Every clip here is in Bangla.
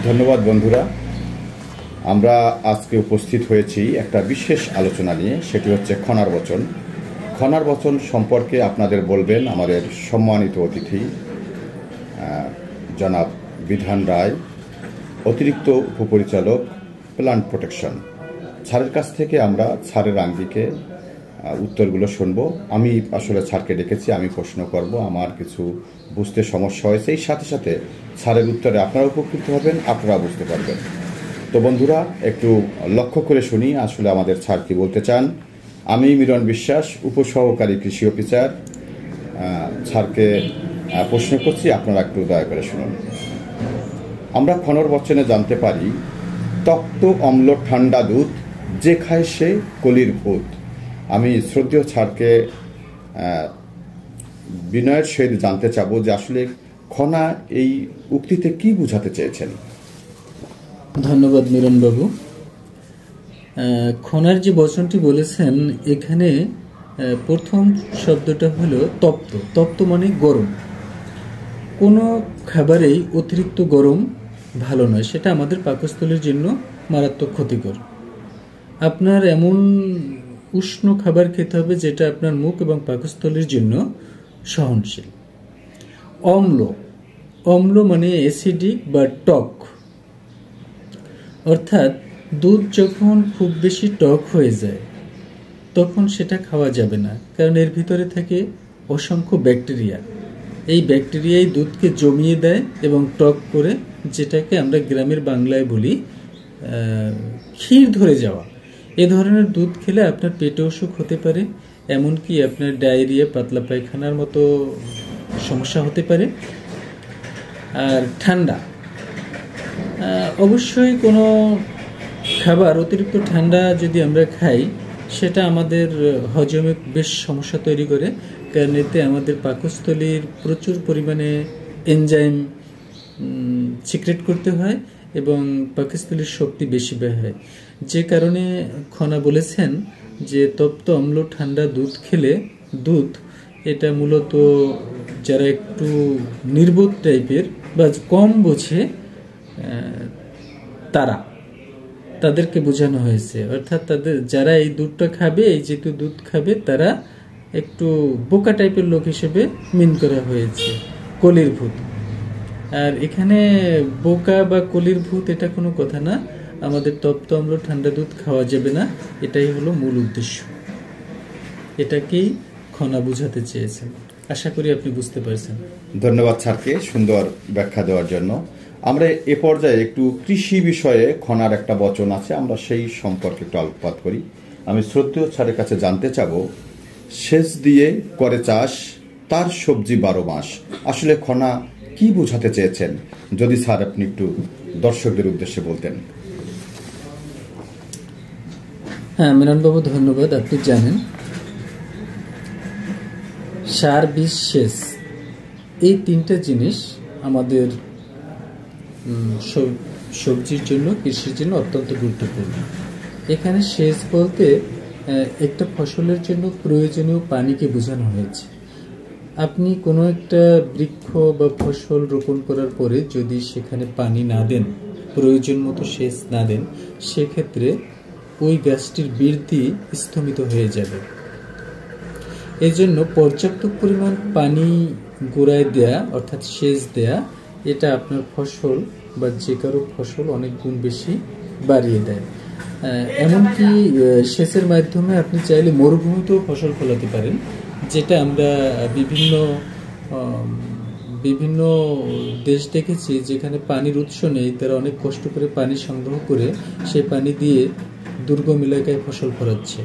ধন্যবাদ বন্ধুরা। আমরা আজকে উপস্থিত হয়েছি একটা বিশেষ আলোচনা নিয়ে, সেটি হচ্ছে খনার বচন। খনার বচন সম্পর্কে আপনাদের বলবেন আমাদের সম্মানিত অতিথি জনাব বিধান রায়, অতিরিক্ত উপপরিচালক প্ল্যান্ট প্রোটেকশন। স্যারের কাছ থেকে আমরা স্যারের আঙ্গিকে উত্তরগুলো শুনবো। আমি আসলে স্যারকে ডেকেছি, আমি প্রশ্ন করব, আমার কিছু বুঝতে সমস্যা হয়েছে, এই সাথে সাথে স্যারের উত্তরে আপনারা উপকৃত হবেন, আপনারা বুঝতে পারবেন। তো বন্ধুরা একটু লক্ষ্য করে শুনি আসলে আমাদের স্যার কি বলতে চান। আমি মিলন বিশ্বাস, উপসহকারী কৃষি অফিসার, স্যারকে প্রশ্ন করছি, আপনারা একটু দয়া করে শুনুন। আমরা খনর বচনে জানতে পারি, তপ্ত অম্ল ঠান্ডা দুধ, যে খায় সে কলির ভূত। আমি শ্রদ্ধেয় স্যারকে বিনয়ের সহিত জানতে চাবো যে আসলে খনা এই উক্তিতে কি বুঝাতে চেয়েছেন। ধন্যবাদ মিলনবাবু। খনার যে বচনটি বলেছেন, এখানে প্রথম শব্দটা হলো তপ্ত। তপ্ত মানে গরম। কোনো খাবারেই অতিরিক্ত গরম ভালো নয়, সেটা আমাদের পাকস্থলীর জন্য মারাত্মক ক্ষতিকর। আপনার এমন উষ্ণ খাবার খেতে হবে যেটা আপনার মুখ এবং পাকস্থলীর জন্য সহনশীল। অম্ল, অম্ল মানে অ্যাসিডিক বা টক, অর্থাৎ দুধ যখন খুব বেশি টক হয়ে যায় তখন সেটা খাওয়া যাবে না, কারণ এর ভিতরে থাকে অসংখ্য ব্যাকটেরিয়া। এই ব্যাকটেরিয়াই দুধকে জমিয়ে দেয় এবং টক করে, যেটাকে আমরা গ্রামের বাংলায় বলি ক্ষীর ধরে যাওয়া। এ ধরনের দুধ খেলে আপনার পেটে অসুখ হতে পারে, এমনকি আপনার ডায়রিয়া, পাতলা পায়খানার মতো সমস্যা হতে পারে। আর ঠান্ডা, অবশ্যই কোনো খাবার অতিরিক্ত ঠান্ডা যদি আমরা খাই সেটা আমাদের হজমে বেশ সমস্যা তৈরি করে, কারণ এতে আমাদের পাকস্থলীর প্রচুর পরিমাণে এনজাইম সিক্রেট করতে হয় এবং পাকস্থলীর শক্তি বেশি ব্যয় হয়। যে কারণে খনা বলেছেন যে তপ্ত অম্ল ঠান্ডা দুধ খেলে, দুধ এটা মূলত যারা একটু নির্বোধ টাইপের বা কম বোঝে তাদেরকে বোঝানো হয়েছে। অর্থাৎ তাদের যারা এই দুধটা খাবে, এই যেহেতু দুধ খাবে, তারা একটু বোকা টাইপের লোক হিসেবে মিন করা হয়েছে, কলির ভূত। আর এখানে বোকা বা কলির ভূত এটা কোনো কথা না। আমাদের তপ্ত অম্ল ঠান্ডা দুধ খাওয়া যাবে না, এটাই হলো মূল উদ্দেশ্য। এটাকেই খনা বুঝাতে চেয়েছেন। আশা করি আপনি বুঝতে পারছেন। ধন্যবাদ স্যারকে সুন্দর ব্যাখ্যা দেওয়ার জন্য। আমরা এ পর্যায়ে একটু কৃষি বিষয়ে খনার একটা বচন আছে, আমরা সেই সম্পর্কে একটু আলোকপাত করি। আমি শ্রদ্ধেয় স্যারের কাছে জানতে চাবো, সেচ দিয়ে করে চাষ, তার সবজি 12 মাস। আসলে খনা কি বোঝাতে চেয়েছেন, যদি স্যার আপনি একটু দর্শকদের উদ্দেশ্যে বলতেন। হ্যাঁ মিলনবাবু, ধন্যবাদ। আপনি জানেন সার, বীজ, সেচ, এই তিনটা জিনিস আমাদের সবজির জন্য, কৃষির জন্য অত্যন্ত গুরুত্বপূর্ণ। এখানে সেচ বলতে একটা ফসলের জন্য প্রয়োজনীয় পানিকে বোঝানো হয়েছে। আপনি কোনো একটা বৃক্ষ বা ফসল রোপণ করার পরে যদি সেখানে পানি না দেন, প্রয়োজন মতো সেচ না দেন, সেক্ষেত্রে ওই গাছটির বৃদ্ধি স্থমিত হয়ে যাবে। এই জন্য পর্যাপ্ত পরিমাণ পানি গোড়ায় দেয়া, অর্থাৎ সেচ দেয়া, এটা আপনার ফসল বা যে কারো ফসল অনেক গুণ বেশি বাড়িয়ে দেয়। এমনকি সেচের মাধ্যমে আপনি চাইলে মরুভূমিতেও ফসল ফলাতে পারেন, যেটা আমরা বিভিন্ন দেশ দেখেছি যেখানে পানির উৎস নেই, তারা অনেক কষ্ট করে পানি সংগ্রহ করে সেই পানি দিয়ে দুর্গম এলাকায় ফসল ফলাচ্ছে।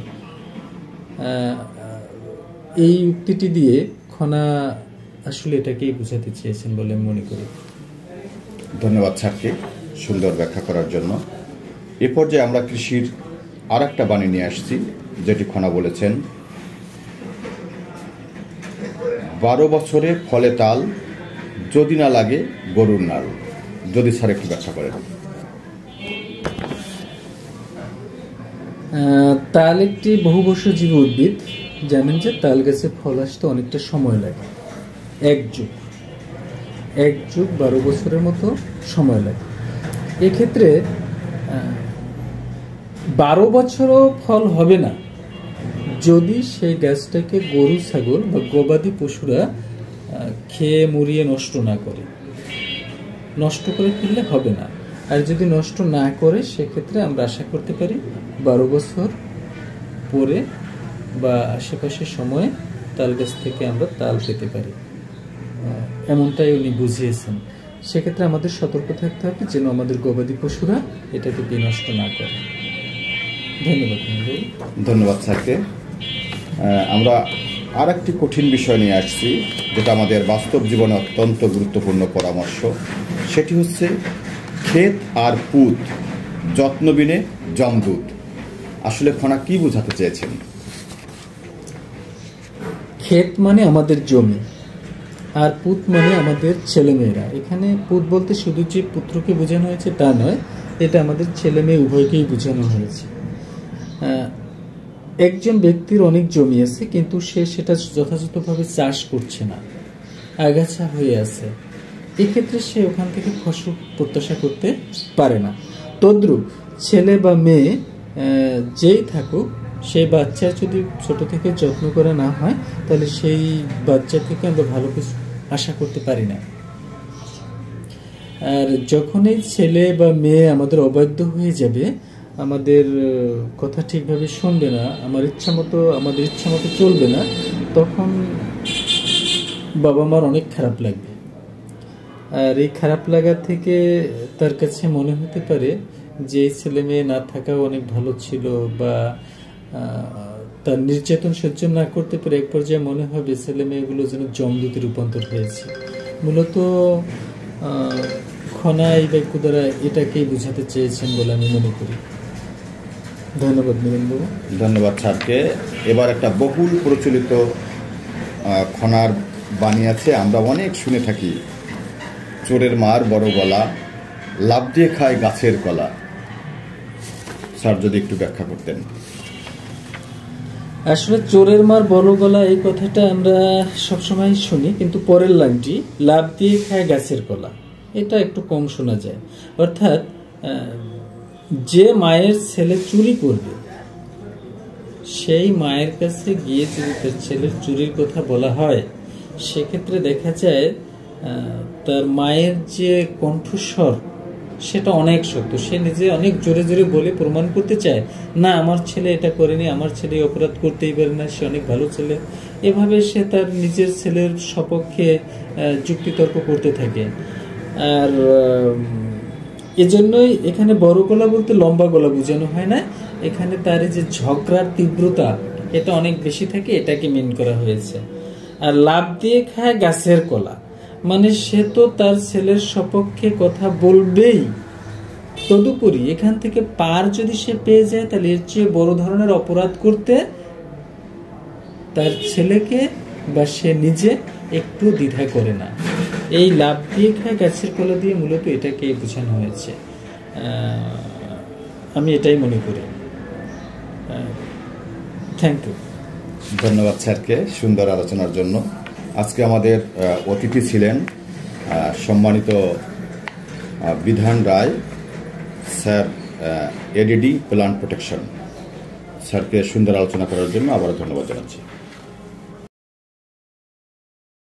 এই উক্তিটি দিয়ে খনা আসলে এটাকেই বোঝাতে চেয়েছেন বলে আমি মনে করি। ধন্যবাদ স্যারকে সুন্দর ব্যাখ্যা করার জন্য। এ পর্যায়ে আমরা কৃষির আর একটা বাণী নিয়ে আসছি, যেটি খনা বলেছেন, 12 বছরে ফলে তাল, যদি না লাগে গরুর নাল। যদি স্যার একটু ব্যাখ্যা করেন। তাল একটি বহুবর্ষজীবী উদ্ভিদ। জানেন যে তাল গাছে ফল আসতে অনেকটা সময় লাগে, এক যুগ 12 বছরের মতো সময় লাগে। এক্ষেত্রে 12 বছরও ফল হবে না যদি সেই গাছটাকে গরু ছাগল বা গবাদি পশুরা খেয়ে মরিয়ে নষ্ট না করে। নষ্ট করে ফেললে হবে না। আর যদি নষ্ট না করে সেক্ষেত্রে আমরা আশা করতে পারি 12 বছর পরে বা আশেপাশের সময়ে তাল গাছ থেকে আমরা তাল পেতে পারি, এমনটাই উনি বুঝিয়েছেন। সেক্ষেত্রে আমাদের সতর্ক থাকতে হবে যেন আমাদের গবাদি পশুরা এটাকে বিনষ্ট না করে। ধন্যবাদ। ধন্যবাদ স্যারকে। আমরা আর একটি কঠিন বিষয় নিয়ে আসছি, যেটা আমাদের বাস্তব জীবনে অত্যন্ত গুরুত্বপূর্ণ পরামর্শ। সেটি হচ্ছে ক্ষেত আর পুত যত্ন বিনে জমদূত। আসলে খনা কি বোঝাতে চেয়েছেন? ক্ষেত মানে আমাদের জমি, আর পুত মানে আমাদের ছেলেমেয়েরা। এখানে পুত বলতে শুধু যে পুত্রকে বোঝানো হয়েছে তা নয়, এটা আমাদের ছেলে মেয়ে উভয়কেই বোঝানো হয়েছে। একজন ব্যক্তির অনেক জমি আছে কিন্তু সে সেটা যথাযথভাবে চাষ করছে না, আগাছা হয়ে আছে, এক্ষেত্রে সে ওখান থেকে ফসল প্রত্যাশা করতে পারে না। তদ্রূপ ছেলে বা মেয়ে যেই থাকুক, সেই বাচ্চার যদি ছোট থেকে যত্ন করা না হয় তাহলে সেই বাচ্চা থেকে আমরা ভালো কিছু আশা করতে পারি না। আর যখনই ছেলে বা মেয়ে আমাদের অবাধ্য হয়ে যাবে, আমাদের কথা ঠিকভাবে শুনবে না, আমাদের ইচ্ছা মতো চলবে না, তখন বাবা মার অনেক খারাপ লাগবে। আর এই খারাপ লাগা থেকে তার কাছে মনে হতে পারে যে ছেলে মেয়ে না থাকাও অনেক ভালো ছিল, বা তার নির্যাতন সহ্য না করতে পারে এক পর্যায়ে মনে হবে ছেলে মেয়েগুলো যেন জমদূতে রূপান্তর হয়েছে। মূলত খনা এই বাক্য দ্বারা এটাকেই বোঝাতে চেয়েছেন বলে আমি মনে করি। ধন্যবাদ নীরেন্দ্র। ধন্যবাদ স্যারকে। এবার একটা বহুল প্রচলিত খনার বাণী আছে, আমরা অনেক শুনে থাকি, চোরের মার বড় গলা, লাভ দিয়ে খায় গাছের কলা। স্যার যদি একটু ব্যাখ্যা করতেন। আসলে চোরের মার বড় গলা এই কথাটা আমরা সবসময় শুনি, কিন্তু পরের লাইনটি লাভ দিয়ে খায় গাছের কলা, এটা একটু কম শোনা যায়। অর্থাৎ যে মায়ের ছেলে চুরি করবে সেই মায়ের কাছে গিয়ে যদি তার ছেলের চুরির কথা বলা হয়, সেক্ষেত্রে দেখা যায় তার মায়ের যে কণ্ঠস্বর সেটা অনেক শক্ত। সে নিজে অনেক জোরে জোরে বলে প্রমাণ করতে চায়, না আমার ছেলে এটা করেনি, আমার ছেলে অপরাধ করতেই পারে না, সে অনেক ভালো ছেলে। এভাবে সে তার নিজের ছেলের সপক্ষে যুক্তিতর্ক করতে থাকে। আর এজন্যই এখানে বড় গলা বলতে লম্বা গলা বোঝানো হয় না, এখানে তার যে ঝগড়ার তীব্রতা এটা অনেক বেশি থাকে, এটাকে মেন করা হয়েছে। আর লাভ দিয়ে খায় গাছের কলা মানে সে তো তার ছেলের সপক্ষে কথা বলবেই, তদুপরি এখান থেকে পার যদি সে পেয়ে যায় তাহলে এর চেয়ে বড় ধরনের অপরাধ করতে তার ছেলেকে বা সে নিজে একটু দ্বিধা করে না। এই লাভ দিয়ে খায় গাছের কলা দিয়ে মূলত এটাকে বোঝানো হয়েছে, আমি এটাই মনে করি। Thank you. ধন্যবাদ স্যারকে সুন্দর আলোচনার জন্য। আজকে আমাদের অতিথি ছিলেন সম্মানিত বিধান রায় স্যার, এডিডি প্ল্যান্ট প্রোটেকশন। স্যারকে সুন্দর আলোচনা করার জন্য আবারও ধন্যবাদ জানাচ্ছি।